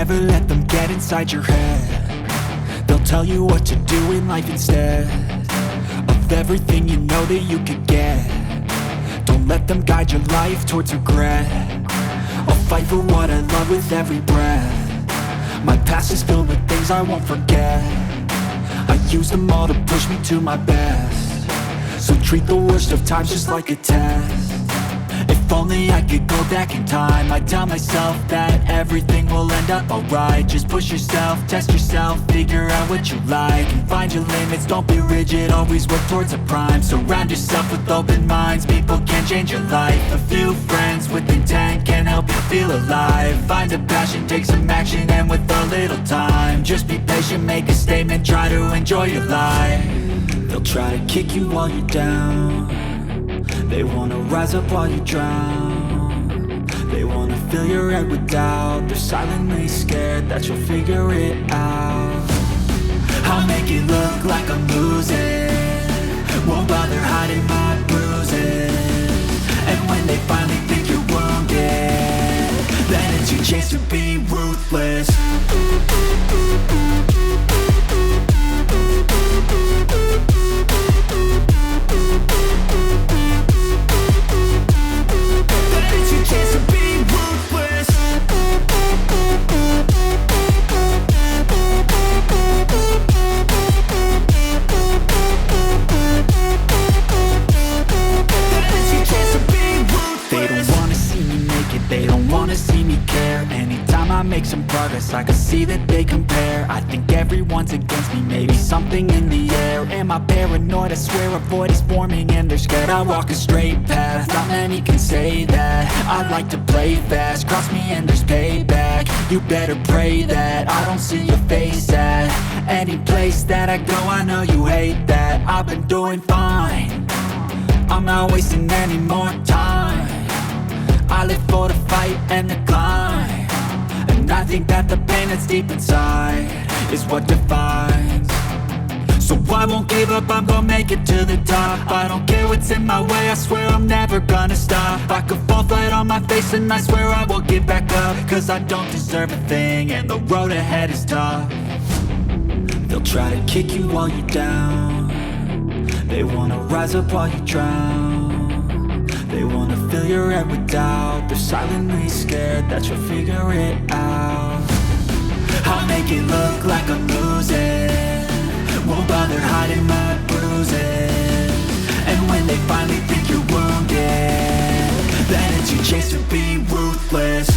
ever let them get inside your head. They'll tell you what to do in life instead of everything you know that you could get. Don't let them guide your life towards regret. I'll fight for what I love with every breath. My past is filled with things I won't forget. I use them all to push me to my best. So treat the worst of times just like a test. If only I could go back in time, I'd tell myself that everything will end up alright. Just push yourself, test yourself, figure out what you like, and find your limits, don't be rigid, always work towards a prime. Surround yourself with open minds, people can change your life. A few friends with intent can help you feel alive. Find a passion, take some action, and with a little time, just be patient, make a statement, try to enjoy your life. They'll try to kick you while you're down. They wanna rise up while you drown. They wanna fill your head with doubt. They're silently scared that you'll figure it out. I'll make it look like I'm losing, won't bother hiding my bruises. And when they finally think you're wounded, then it's your chance to be ruthless. Make some progress, I can see that they compare. I think everyone's against me, maybe something in the air. Am I paranoid? I swear a void is forming and they're scared. I walk a straight path, not many can say that. I like to play fast, cross me and there's payback. You better pray that I don't see your face at any place that I go. I know you hate that. I've been doing fine, I'm not wasting any more time. I live for the fight and the climb. And I think that the pain that's deep inside is what defines. So I won't give up, I'm gonna make it to the top. I don't care what's in my way, I swear I'm never gonna stop. I could fall flat on my face and I swear I won't get back up. Cause I don't deserve a thing and the road ahead is tough. They'll try to kick you while you're down. They wanna rise up while you drown. They wanna fill your head with doubt. They're silently scared that you'll figure it out. I'll make it look like I'm losing, won't bother hiding my bruises. And when they finally think you're wounded, then it's your chance to be ruthless.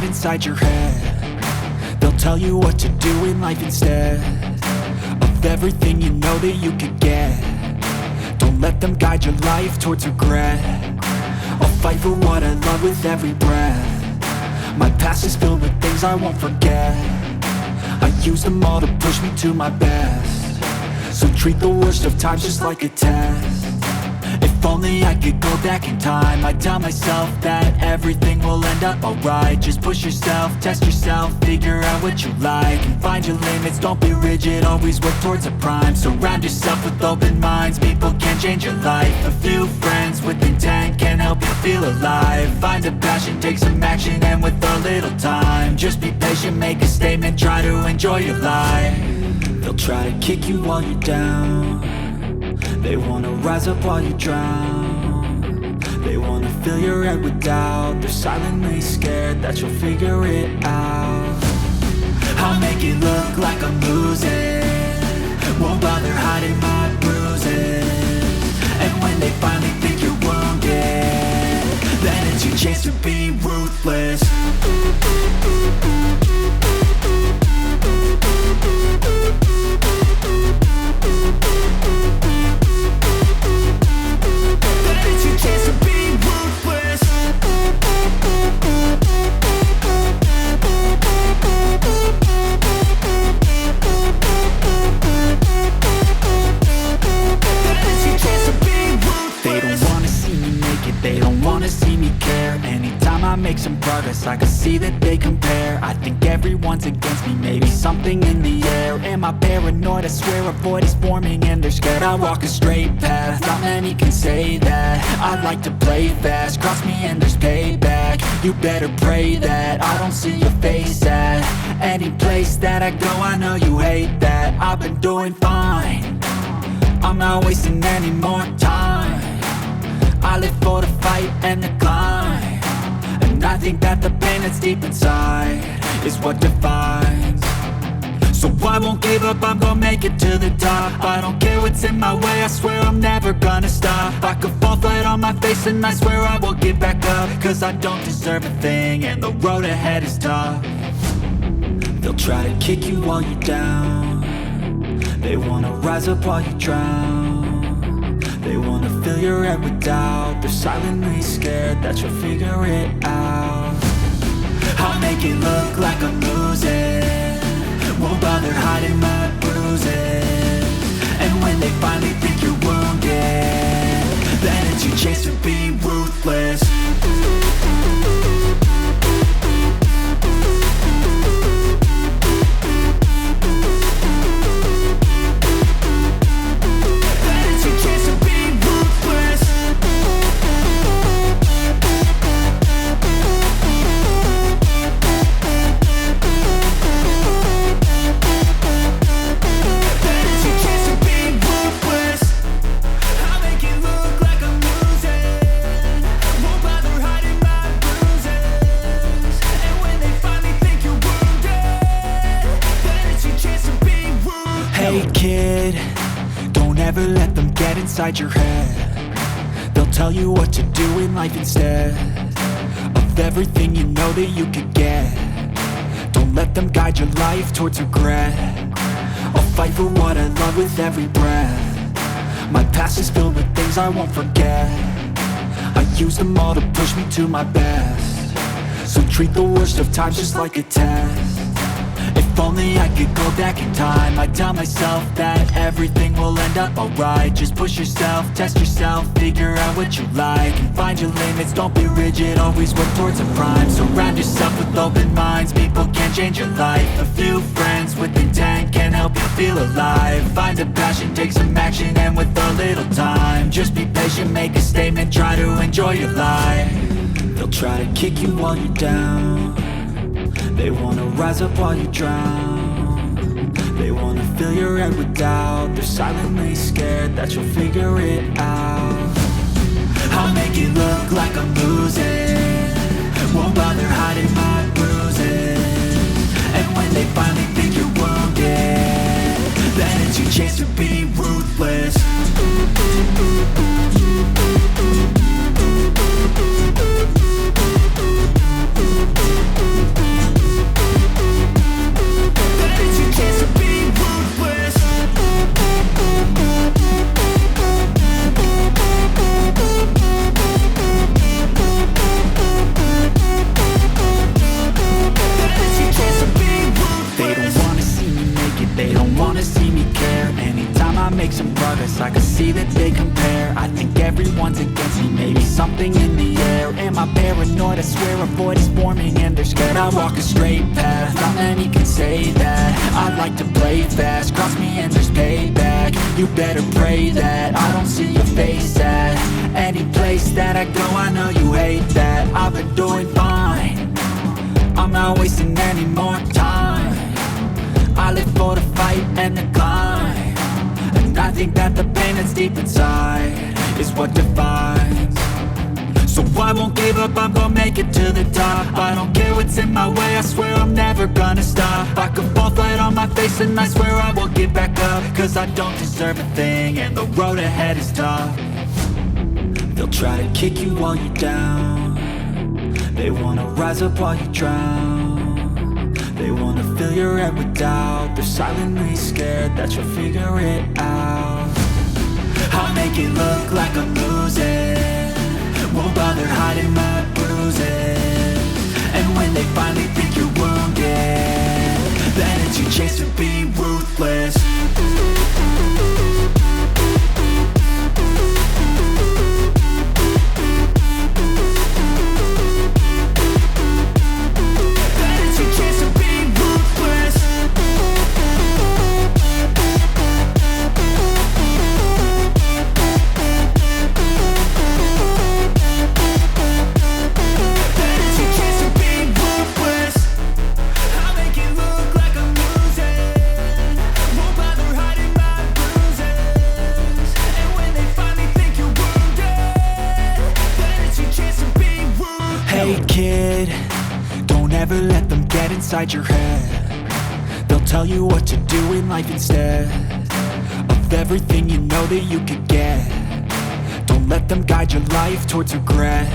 Inside your head, they'll tell you what to do in life instead of everything you know that you could get. Don't let them guide your life towards regret. I'll fight for what I love with every breath. My past is filled with things I won't forget. I use them all to push me to my best. So treat the worst of times just like a test. If only I could go back in time, I'd tell myself that everything will end up alright. Just push yourself, test yourself, figure out what you like, and find your limits, don't be rigid, always work towards a prime. Surround yourself with open minds, people can change your life. A few friends with intent can help you feel alive. Find a passion, take some action, and with a little time, just be patient, make a statement, try to enjoy your life. They'll try to kick you while you're down. They wanna rise up while you drown. They wanna fill your head with doubt. They're silently scared that you'll figure it out. I'll make it look like I'm losing, won't bother hiding my bruises. And when they finally think you're wounded, then it's your chance to be ruthless. I make some progress, I can see that they compare. I think everyone's against me, maybe something in the air. Am I paranoid? I swear a void is forming and they're scared. I walk a straight path, not many can say that. I like to play fast, cross me and there's payback. You better pray that I don't see your face at any place that I go. I know you hate that. I've been doing fine, I'm not wasting any more time. I live for the fight and the climb, and I think that the pain that's deep inside is what defines. So I won't give up, I'm gonna make it to the top. I don't care what's in my way, I swear I'm never gonna stop. I could fall flat on my face and I swear I will get back up, cause I don't deserve a thing and the road ahead is tough. They'll try to kick you while you're down, they wanna rise up while you drown. They wanna fill your head with doubt, they're silently scared that you'll figure it out. I'll make it look like I'm losing, won't bother hiding my bruises. And when they finally think you're wounded, then it's your chance to be ruthless. Hey kid, don't ever let them get inside your head. They'll tell you what to do in life instead of everything you know that you could get. Don't let them guide your life towards regret. I'll fight for what I love with every breath. My past is filled with things I won't forget. I use them all to push me to my best. So treat the worst of times just like a test. If only I could go back in time, I'd tell myself that everything will end up alright. Just push yourself, test yourself, figure out what you like, and find your limits, don't be rigid, always work towards a prime. Surround yourself with open minds, people can change your life. A few friends with intent can help you feel alive. Find a passion, take some action, and with a little time, just be patient, make a statement, try to enjoy your life. They'll try to kick you while you're down, they wanna rise up while you drown. They wanna fill your head with doubt, they're silently scared that you'll figure it out. I'll make it look like I'm losing, won't bother hiding my bruises. And when they finally think you're wounded, then it's your chance to be ruthless. I can see that they compare. I think everyone's against me, maybe something in the air. Am I paranoid? I swear a void is forming and they're scared. I walk a straight path, not many can say that. I like to play fast, cross me and there's payback. You better pray that I don't see your face at any place that I go. I know you hate that. I've been doing fine, I'm not wasting any more time. I live for the fight and the climb, and I think that the pain that's deep inside is what defines. So I won't give up, I'm gonna make it to the top. I don't care what's in my way, I swear I'm never gonna stop. I could fall flat on my face and I swear I will get back up, cause I don't deserve a thing and the road ahead is tough. They'll try to kick you while you're down, they wanna rise up while you drown. They wanna fill your head with doubt, they're silently scared that you'll figure it out. I'll make it look like I'm losing, won't bother hiding my bruises. And when they finally think you're wounded, then it's your chance to be ruthless. never let them get inside your head. They'll tell you what to do in life instead of everything you know that you could get. Don't let them guide your life towards regret.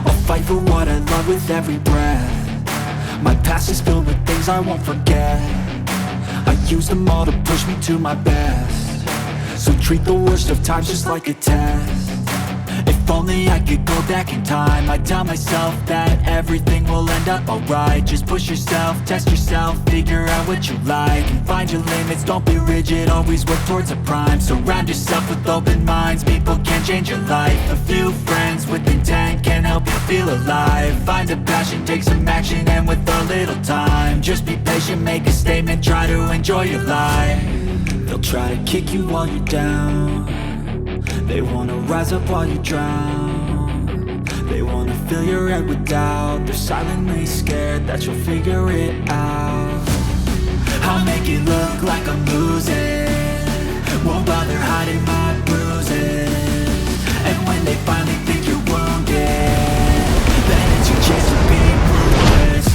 I'll fight for what I love with every breath. My past is filled with things I won't forget. I use them all to push me to my best. So treat the worst of times just like a test. If only I could go back in time, I'd tell myself that everything will end up alright. Just push yourself, test yourself, figure out what you like, and find your limits, don't be rigid, always work towards a prime. Surround yourself with open minds, people can change your life. A few friends with intent can help you feel alive. Find a passion, take some action, and with a little time, just be patient, make a statement, try to enjoy your life. They'll try to kick you while you're down. They wanna rise up while you drown. They wanna fill your head with doubt. They're silently scared that you'll figure it out. I'll make it look like I'm losing, won't bother hiding my bruises. And when they finally think you're wounded, then it's your chance to be ruthless.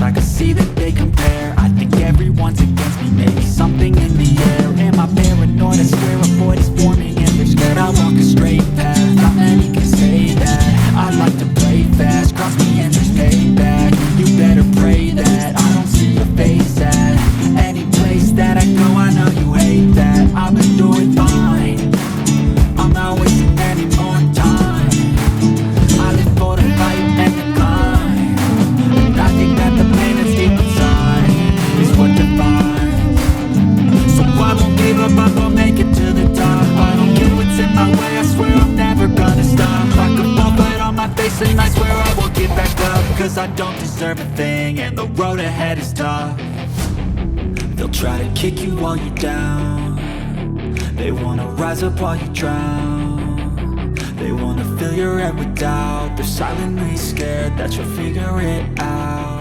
I can see that they compare. I think everyone's against me, maybe something in the air. Am I paranoid? I swear a void is forming and they're scared I walk a straight path. Not many can say that. I like to play fast, cross me and there's payback. You better pray that I don't see your face at any place that I go. I know you hate that. I've been doing fine, I'm not wasting any more time. I live for the fight and the climb, and I think that the pain that's deep inside is what defines. So I won't give up, I will make it to the top. I don't care what's in my way, I swear I'm never gonna stop. I could fall flat on my face and I swear I will get back up, cause I don't deserve a thing and the road ahead is tough. They'll try to kick you while you're down. They wanna rise up while you drown. They wanna fill your head with doubt. They're silently scared that you'll figure it out.